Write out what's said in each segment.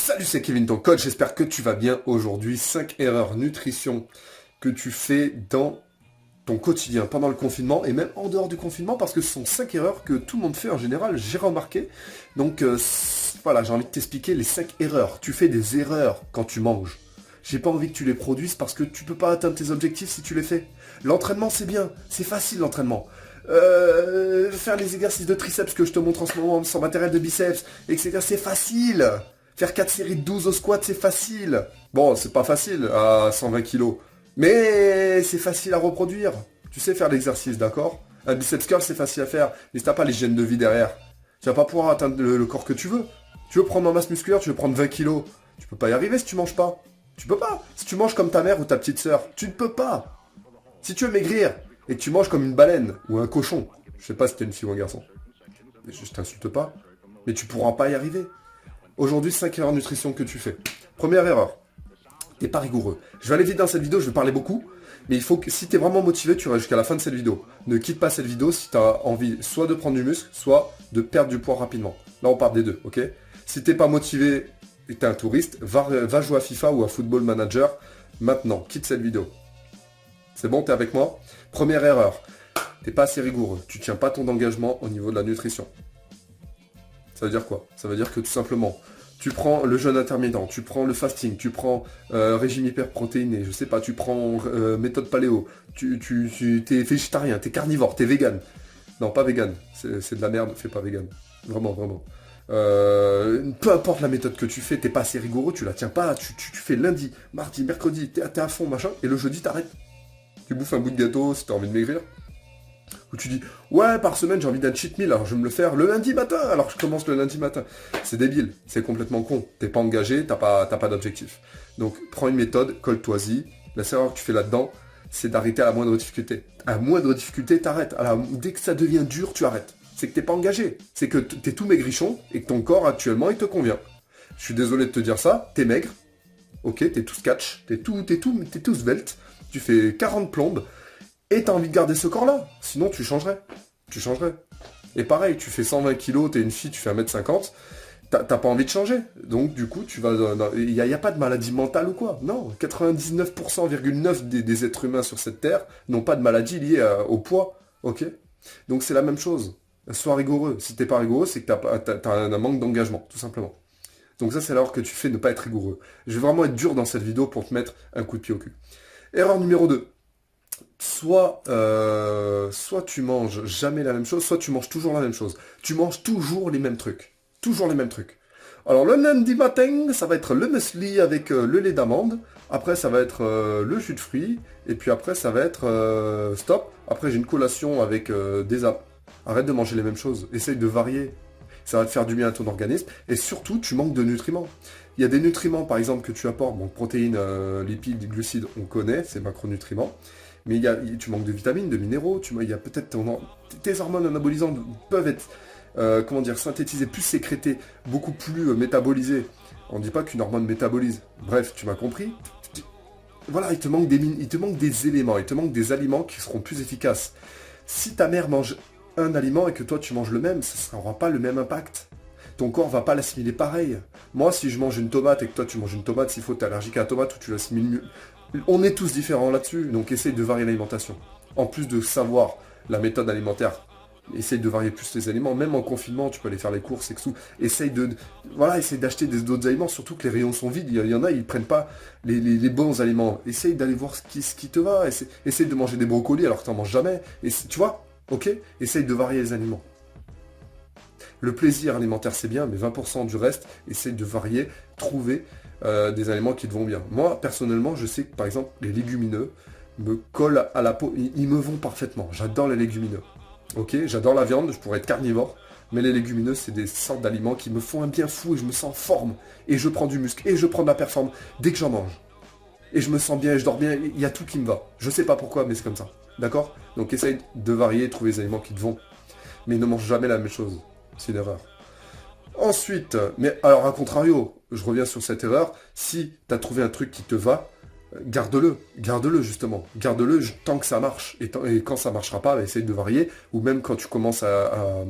Salut, c'est Kevin, ton coach, j'espère que tu vas bien aujourd'hui. 5 erreurs nutrition que tu fais dans ton quotidien, pendant le confinement et même en dehors du confinement, parce que ce sont 5 erreurs que tout le monde fait en général, j'ai remarqué. Donc voilà, j'ai envie de t'expliquer les 5 erreurs. Tu fais des erreurs quand tu manges. J'ai pas envie que tu les produises parce que tu peux pas atteindre tes objectifs si tu les fais. L'entraînement c'est bien, c'est facile l'entraînement. Faire les exercices de triceps que je te montre en ce moment sans matériel de biceps, etc. C'est facile. Faire 4 séries de 12 au squat, c'est facile. Bon, c'est pas facile à 120 kilos. Mais c'est facile à reproduire. Tu sais faire l'exercice, d'accord? Un biceps curl, c'est facile à faire. Mais si t'as pas l'hygiène de vie derrière, tu vas pas pouvoir atteindre le corps que tu veux. Tu veux prendre en masse musculaire, tu veux prendre 20 kilos. Tu peux pas y arriver si tu manges pas. Tu peux pas. Si tu manges comme ta mère ou ta petite sœur, tu ne peux pas. Si tu veux maigrir et que tu manges comme une baleine ou un cochon, je sais pas si t'es une fille ou un garçon, je t'insulte pas, mais tu pourras pas y arriver. Aujourd'hui, 5 erreurs de nutrition que tu fais. Première erreur, t'es pas rigoureux. Je vais aller vite dans cette vidéo, je vais parler beaucoup, mais il faut que si t'es vraiment motivé, tu restes jusqu'à la fin de cette vidéo. Ne quitte pas cette vidéo si t'as envie soit de prendre du muscle, soit de perdre du poids rapidement. Là, on parle des deux, ok? Si t'es pas motivé et t'es un touriste, va jouer à FIFA ou à Football Manager maintenant. Quitte cette vidéo. C'est bon, t'es avec moi? Première erreur, t'es pas assez rigoureux. Tu tiens pas ton engagement au niveau de la nutrition. Ça veut dire quoi? Ça veut dire que tout simplement, tu prends le jeûne intermittent, tu prends le fasting, tu prends régime hyperprotéiné, je sais pas, tu prends méthode paléo, t'es végétarien, t'es carnivore, t'es vegan. Non, pas vegan, c'est de la merde, fais pas vegan. Vraiment, vraiment. Peu importe la méthode que tu fais, t'es pas assez rigoureux, tu la tiens pas, tu fais lundi, mardi, mercredi, t'es à fond, machin, et le jeudi t'arrêtes. Tu bouffes un bout de gâteau si t'as envie de maigrir. Où tu dis, ouais, par semaine, j'ai envie d'un cheat meal, alors je vais me le faire le lundi matin, alors que je commence le lundi matin. C'est débile, c'est complètement con. T'es pas engagé, t'as pas d'objectif. Donc, prends une méthode, colle-toi-y. La seule erreur que tu fais là-dedans, c'est d'arrêter à la moindre difficulté. À moindre difficulté, t'arrêtes. Dès que ça devient dur, tu arrêtes. C'est que t'es pas engagé. C'est que t'es tout maigrichon et que ton corps, actuellement, il te convient. Je suis désolé de te dire ça, t'es maigre. Ok, t'es tout sketch, t'es tout svelte. Tu fais 40 plombes. Et t'as envie de garder ce corps-là. Sinon, tu changerais. Tu changerais. Et pareil, tu fais 120 kilos, t'es une fille, tu fais 1m50. T'as pas envie de changer. Donc, du coup, tu vas... Il n'y a pas de maladie mentale ou quoi. Non, 99,9% des êtres humains sur cette terre n'ont pas de maladie liée au poids. Ok? Donc, c'est la même chose. Sois rigoureux. Si t'es pas rigoureux, c'est que t'as un manque d'engagement, tout simplement. Donc ça, c'est l'erreur que tu fais de ne pas être rigoureux. Je vais vraiment être dur dans cette vidéo pour te mettre un coup de pied au cul. Erreur numéro 2. Soit tu manges jamais la même chose, soit tu manges toujours la même chose. Tu manges toujours les mêmes trucs. Toujours les mêmes trucs. Alors le lundi matin, ça va être le muesli avec le lait d'amande. Après, ça va être le jus de fruits. Et puis après, ça va être stop. Après, j'ai une collation avec des apps. Arrête de manger les mêmes choses. Essaye de varier. Ça va te faire du bien à ton organisme. Et surtout, tu manques de nutriments. Il y a des nutriments, par exemple, que tu apportes. Donc protéines, lipides, glucides, on connaît, c'est macronutriments. Mais tu manques de vitamines, de minéraux, il y a peut-être tes hormones anabolisantes peuvent être synthétisées, plus sécrétées, beaucoup plus métabolisées. On ne dit pas qu'une hormone métabolise. Bref, tu m'as compris. Voilà, il te manque des éléments, il te manque des aliments qui seront plus efficaces. Si ta mère mange un aliment et que toi tu manges le même, ça n'aura pas le même impact. Ton corps va pas l'assimiler pareil. Moi, si je mange une tomate et que toi tu manges une tomate, s'il faut que tu es allergique à la tomate ou tu l'assimiles mieux. On est tous différents là-dessus, donc essaye de varier l'alimentation. En plus de savoir la méthode alimentaire, essaye de varier plus les aliments. Même en confinement, tu peux aller faire les courses et tout. Essaye d'acheter d'autres aliments, surtout que les rayons sont vides. Il y en a, ils prennent pas les bons aliments. Essaye d'aller voir ce qui te va. Essaye de manger des brocolis alors que tu n'en manges jamais. Tu vois, ok? Essaye de varier les aliments. Le plaisir alimentaire, c'est bien, mais 20% du reste, essaye de varier, trouver des aliments qui te vont bien. Moi, personnellement, je sais que, par exemple, les légumineux me collent à la peau. Ils me vont parfaitement. J'adore les légumineux. Ok, j'adore la viande, je pourrais être carnivore, mais les légumineux, c'est des sortes d'aliments qui me font un bien fou et je me sens en forme. Et je prends du muscle, et je prends de la performance dès que j'en mange. Et je me sens bien, et je dors bien, il y a tout qui me va. Je sais pas pourquoi, mais c'est comme ça. D'accord? Donc essaye de varier, trouver des aliments qui te vont. Mais ne mange jamais la même chose. C'est une erreur. Ensuite, mais alors à contrario, je reviens sur cette erreur, si tu as trouvé un truc qui te va, garde-le justement, garde-le tant que ça marche, et quand ça marchera pas, essaye de varier, ou même quand tu commences à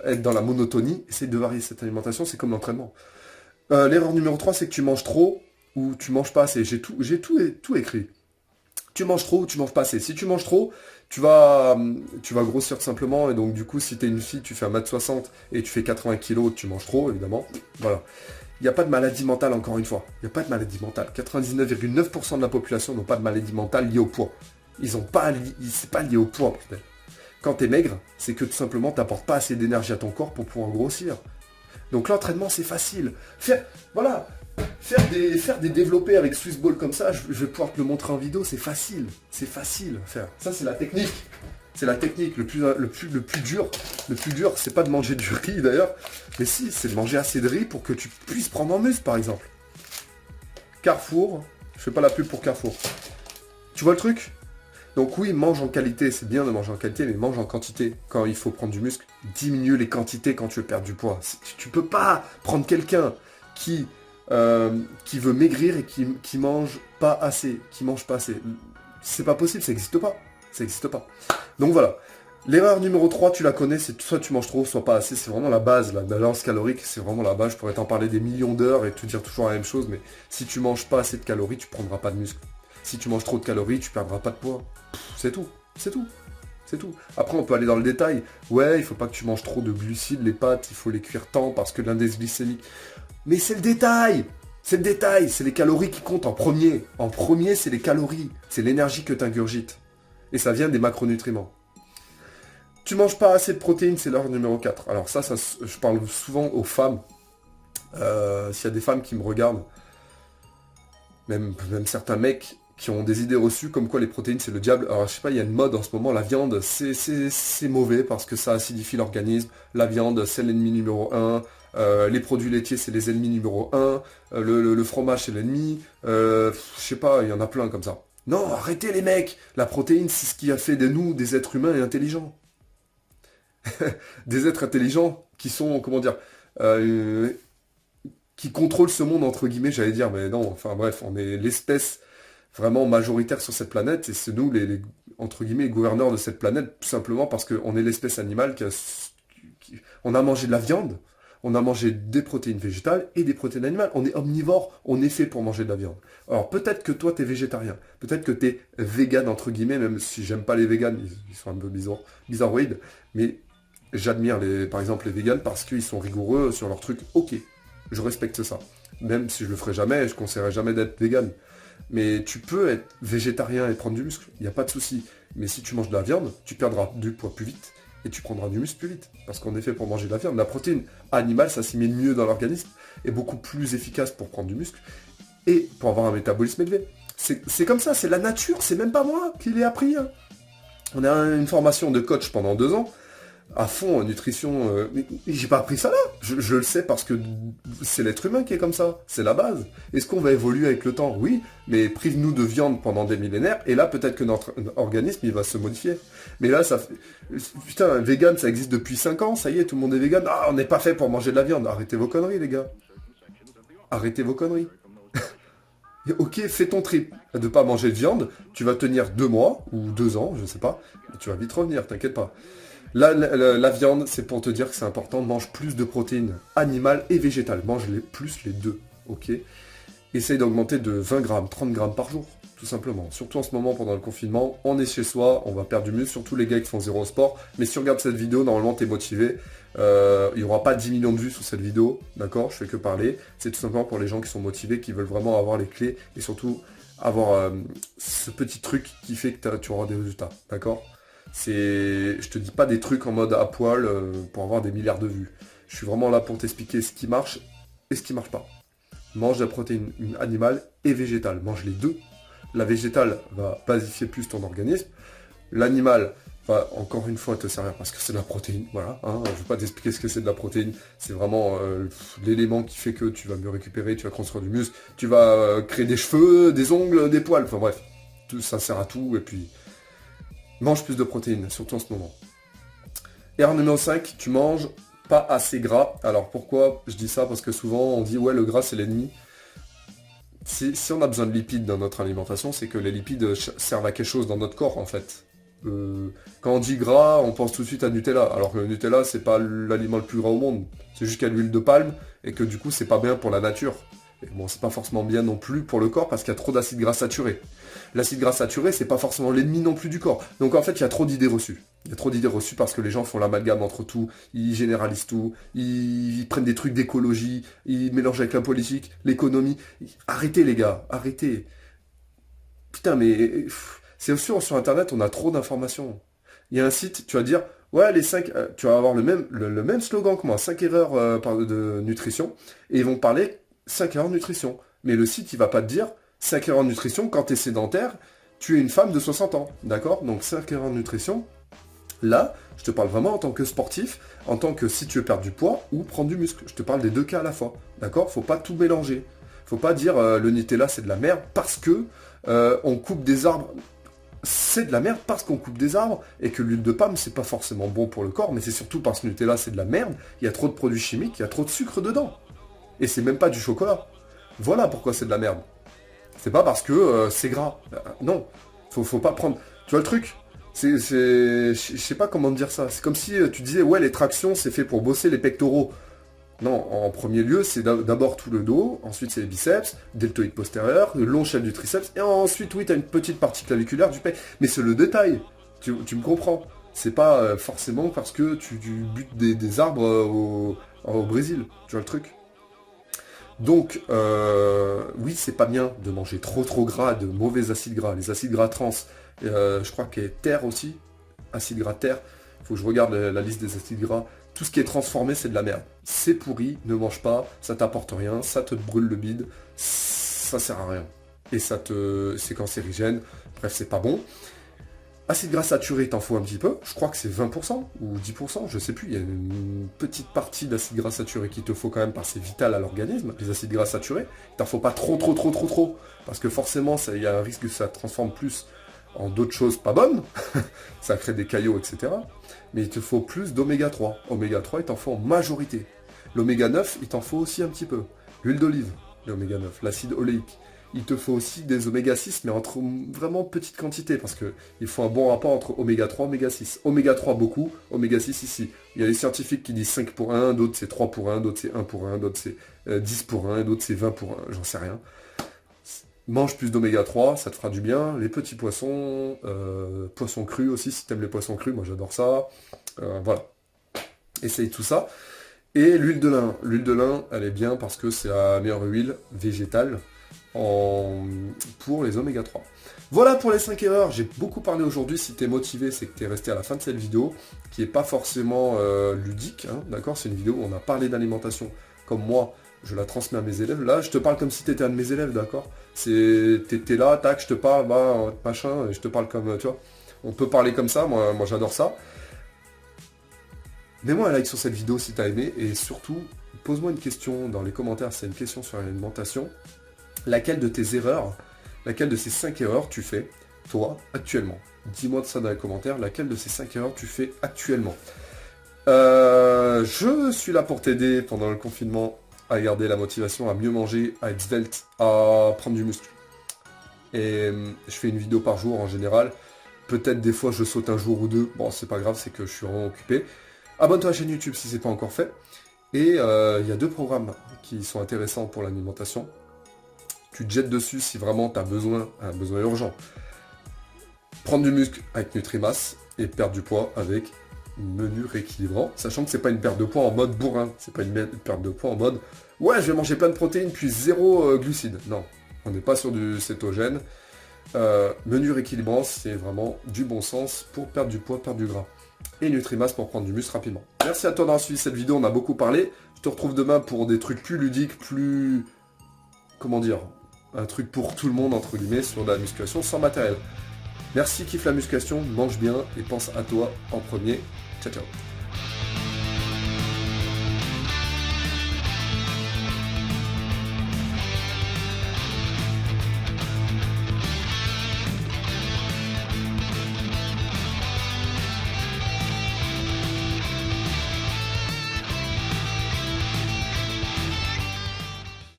être dans la monotonie, essaye de varier cette alimentation, c'est comme l'entraînement. L'erreur numéro 3, c'est que tu manges trop ou tu manges pas assez. Tout écrit. Tu manges trop ou tu manges pas assez. Si tu manges trop, tu vas grossir tout simplement. Et donc du coup, si tu es une fille, tu fais 1m60 et tu fais 80 kilos, tu manges trop, évidemment. Voilà. Il n'y a pas de maladie mentale, encore une fois. Il n'y a pas de maladie mentale. 99,9% de la population n'ont pas de maladie mentale liée au poids. C'est pas lié au poids, peut-être. Quand tu es maigre, c'est que tout simplement, tu n'apportes pas assez d'énergie à ton corps pour pouvoir grossir. Donc l'entraînement, c'est facile. Faire des développés avec Swiss Ball comme ça, je vais pouvoir te le montrer en vidéo, c'est facile. C'est facile à faire. Ça, c'est la technique. C'est la technique. Le plus dur, c'est pas de manger du riz d'ailleurs, mais si, c'est de manger assez de riz pour que tu puisses prendre en muscle, par exemple. Carrefour, je fais pas la pub pour Carrefour. Tu vois le truc? Donc oui, mange en qualité, c'est bien de manger en qualité, mais mange en quantité. Quand il faut prendre du muscle, diminue les quantités quand tu veux perdre du poids. Tu peux pas prendre quelqu'un qui veut maigrir et qui mange pas assez, C'est pas possible, ça n'existe pas. Ça n'existe pas. Donc voilà. L'erreur numéro 3, tu la connais, c'est soit tu manges trop, soit pas assez. C'est vraiment la base, la balance calorique, c'est vraiment la base. Je pourrais t'en parler des millions d'heures et te dire toujours la même chose, mais si tu manges pas assez de calories, tu prendras pas de muscle. Si tu manges trop de calories, tu perdras pas de poids. C'est tout. C'est tout. C'est tout. Après, on peut aller dans le détail. Ouais, il faut pas que tu manges trop de glucides, les pâtes, il faut les cuire tant parce que l'index glycémique. Mais c'est le détail. C'est le détail. C'est les calories qui comptent en premier. En premier, c'est les calories. C'est l'énergie que tu ingurgites. Et ça vient des macronutriments. Tu manges pas assez de protéines, c'est l'heure numéro 4. Alors ça, je parle souvent aux femmes. S'il y a des femmes qui me regardent, même certains mecs qui ont des idées reçues comme quoi les protéines c'est le diable. Alors je sais pas, il y a une mode en ce moment, la viande c'est mauvais parce que ça acidifie l'organisme. La viande c'est l'ennemi numéro 1. Les produits laitiers c'est les ennemis numéro 1. Le fromage c'est l'ennemi. Je sais pas, il y en a plein comme ça. Non, arrêtez les mecs. La protéine c'est ce qui a fait de nous des êtres humains et intelligents. Des êtres intelligents qui sont, comment dire, qui contrôlent ce monde entre guillemets, j'allais dire, mais non, enfin bref, on est l'espèce vraiment majoritaire sur cette planète, et c'est nous les entre guillemets gouverneurs de cette planète, tout simplement parce qu'on est l'espèce animale on a mangé de la viande, on a mangé des protéines végétales et des protéines animales. On est omnivore, on est fait pour manger de la viande. Alors peut-être que toi t'es végétarien, peut-être que t'es vegan entre guillemets, même si j'aime pas les véganes, ils sont un peu bizarroïdes, mais j'admire par exemple les véganes parce qu'ils sont rigoureux sur leurs trucs. Ok, je respecte ça. Même si je le ferai jamais, je ne conseillerais jamais d'être vegan. Mais tu peux être végétarien et prendre du muscle, il n'y a pas de souci. Mais si tu manges de la viande, tu perdras du poids plus vite et tu prendras du muscle plus vite. Parce qu'on est fait pour manger de la viande. La protéine animale s'assimile mieux dans l'organisme, est beaucoup plus efficace pour prendre du muscle et pour avoir un métabolisme élevé. C'est comme ça, c'est la nature, c'est même pas moi qui l'ai appris. Hein. On a une formation de coach pendant 2 ans. À fond en nutrition, mais j'ai pas appris ça là, je le sais parce que c'est l'être humain qui est comme ça, c'est la base. Est-ce qu'on va évoluer avec le temps? Oui, mais prive-nous de viande pendant des millénaires, et là peut-être que notre organisme il va se modifier. Mais là ça fait... Putain, vegan ça existe depuis 5 ans, ça y est, tout le monde est vegan. Ah, on n'est pas fait pour manger de la viande, arrêtez vos conneries les gars. Arrêtez vos conneries. Ok, fais ton trip de pas manger de viande, tu vas tenir 2 mois, ou 2 ans, je sais pas, et tu vas vite revenir, t'inquiète pas. La viande, c'est pour te dire que c'est important, mange plus de protéines animales et végétales. Mange plus les deux, ok? Essaye d'augmenter de 20 grammes, 30 grammes par jour, tout simplement. Surtout en ce moment, pendant le confinement, on est chez soi, on va perdre du muscle, surtout les gars qui font zéro sport. Mais si tu regardes cette vidéo, normalement, t'es motivé. Il n'y aura pas 10 millions de vues sur cette vidéo, d'accord? Je fais que parler. C'est tout simplement pour les gens qui sont motivés, qui veulent vraiment avoir les clés et surtout avoir ce petit truc qui fait que tu auras des résultats, d'accord? Je te dis pas des trucs en mode à poil pour avoir des milliards de vues. Je suis vraiment là pour t'expliquer ce qui marche et ce qui marche pas. Mange de la protéine animale et végétale. Mange les deux. La végétale va basifier plus ton organisme. L'animal va encore une fois te servir parce que c'est de la protéine. Voilà. Hein. Je ne vais pas t'expliquer ce que c'est de la protéine. C'est vraiment l'élément qui fait que tu vas mieux récupérer, tu vas construire du muscle, tu vas créer des cheveux, des ongles, des poils. Enfin bref, tout, ça sert à tout et puis... Mange plus de protéines, surtout en ce moment. Erreur numéro 5, tu manges pas assez gras. Alors pourquoi je dis ça? Parce que souvent on dit ouais le gras c'est l'ennemi. Si on a besoin de lipides dans notre alimentation, c'est que les lipides servent à quelque chose dans notre corps en fait. Quand on dit gras, on pense tout de suite à Nutella. Alors que le Nutella, c'est pas l'aliment le plus gras au monde. C'est juste qu'il y a l'huile de palme et que du coup, c'est pas bien pour la nature. Et bon, c'est pas forcément bien non plus pour le corps parce qu'il y a trop d'acides gras saturés. L'acide gras saturé, c'est pas forcément l'ennemi non plus du corps. Donc en fait, il y a trop d'idées reçues. Il y a trop d'idées reçues parce que les gens font l'amalgame entre tout, ils généralisent tout, ils prennent des trucs d'écologie, ils mélangent avec la politique, l'économie. Arrêtez les gars, arrêtez. Putain, mais c'est sûr, sur Internet, on a trop d'informations. Il y a un site, tu vas dire, ouais, les 5, tu vas avoir le même slogan que moi, 5 erreurs de nutrition, et ils vont parler 5 erreurs de nutrition. Mais le site, il va pas te dire 5 erreurs de nutrition quand tu es sédentaire, tu es une femme de 60 ans. D'accord? Donc 5 erreurs de nutrition. Là, je te parle vraiment en tant que sportif, en tant que si tu veux perdre du poids ou prendre du muscle. Je te parle des deux cas à la fois. D'accord? Faut pas tout mélanger. Faut pas dire le Nutella c'est de la merde parce que on coupe des arbres. C'est de la merde parce qu'on coupe des arbres et que l'huile de palme c'est pas forcément bon pour le corps, mais c'est surtout parce que Nutella c'est de la merde. Il y a trop de produits chimiques, il y a trop de sucre dedans. Et c'est même pas du chocolat. Voilà pourquoi c'est de la merde. C'est pas parce que c'est gras. Non. Faut pas prendre. Tu vois le truc? Je sais pas comment te dire ça. C'est comme si tu disais, ouais, les tractions, c'est fait pour bosser les pectoraux. Non, en premier lieu, c'est d'abord tout le dos, ensuite c'est les biceps, deltoïde postérieur, le long chaîne du triceps, et ensuite, oui, tu as une petite partie claviculaire du pec. Mais c'est le détail. Tu me comprends. C'est pas forcément parce que tu butes des arbres au Brésil. Tu vois le truc? Donc, oui, c'est pas bien de manger trop gras, de mauvais acides gras. Les acides gras trans, je crois qu'il y a terre aussi, acides gras terre. Il faut que je regarde la liste des acides gras. Tout ce qui est transformé, c'est de la merde. C'est pourri, ne mange pas, ça t'apporte rien, ça te brûle le bide, ça sert à rien. Et c'est cancérigène, bref, c'est pas bon. Acide gras saturé, t'en faut un petit peu, je crois que c'est 20% ou 10%, je sais plus, il y a une petite partie d'acide gras saturé qu'il te faut quand même parce que c'est vital à l'organisme, les acides gras saturés, il t'en faut pas trop, parce que forcément, il y a un risque que ça transforme plus en d'autres choses pas bonnes, ça crée des caillots, etc. Mais il te faut plus d'oméga 3. Oméga 3, il t'en faut en majorité. L'oméga 9, il t'en faut aussi un petit peu. L'huile d'olive, l'oméga 9, l'acide oléique. Il te faut aussi des oméga 6, mais entre vraiment petite quantité, parce qu'il faut un bon rapport entre oméga 3 et oméga 6. Oméga 3 beaucoup, oméga 6 ici. Il y a des scientifiques qui disent 5 pour 1, d'autres c'est 3 pour 1, d'autres c'est 1 pour 1, d'autres c'est 10 pour 1, d'autres c'est 20 pour 1, j'en sais rien. Mange plus d'oméga 3, ça te fera du bien. Les petits poissons, poissons crus aussi, si t'aimes les poissons crus, moi j'adore ça. Voilà. Essaye tout ça. Et l'huile de lin. L'huile de lin, elle est bien parce que c'est la meilleure huile végétale pour les oméga 3. Voilà pour les 5 erreurs. J'ai beaucoup parlé aujourd'hui. Si t'es motivé, c'est que t'es resté à la fin de cette vidéo, qui est pas forcément ludique, hein, d'accord? C'est une vidéo où on a parlé d'alimentation comme moi. Je la transmets à mes élèves. Là, je te parle comme si tu étais un de mes élèves, d'accord? T'es là, tac, je te parle, bah, machin, et je te parle comme, tu vois. On peut parler comme ça, moi j'adore ça. Mets-moi un like sur cette vidéo si t'as aimé, et surtout, pose-moi une question dans les commentaires, c'est une question sur l'alimentation. Laquelle de tes erreurs, laquelle de ces 5 erreurs tu fais, toi, actuellement? Dis-moi ça dans les commentaires, laquelle de ces 5 erreurs tu fais actuellement? Je suis là pour t'aider pendant le confinement à garder la motivation, à mieux manger, à être svelte, à prendre du muscle. Et je fais une vidéo par jour en général. Peut-être des fois je saute un jour ou deux. Bon, c'est pas grave, c'est que je suis vraiment occupé. Abonne-toi à la chaîne YouTube si c'est pas encore fait. Et il y a 2 programmes qui sont intéressants pour l'alimentation. Tu te jettes dessus si vraiment tu as un besoin urgent. Prendre du muscle avec Nutrimass et perdre du poids avec menu rééquilibrant, sachant que c'est pas une perte de poids en mode bourrin, c'est pas une perte de poids en mode ouais je vais manger plein de protéines puis zéro glucides. Non, on n'est pas sur du cétogène. Menu rééquilibrant, c'est vraiment du bon sens pour perdre du poids, perdre du gras. Et Nutrimass pour prendre du muscle rapidement. Merci à toi d'avoir suivi cette vidéo, on a beaucoup parlé. Je te retrouve demain pour des trucs plus ludiques, plus... comment dire, un truc pour tout le monde entre guillemets sur de la musculation sans matériel. Merci, kiffe la musculation, mange bien et pense à toi en premier. Ciao ciao.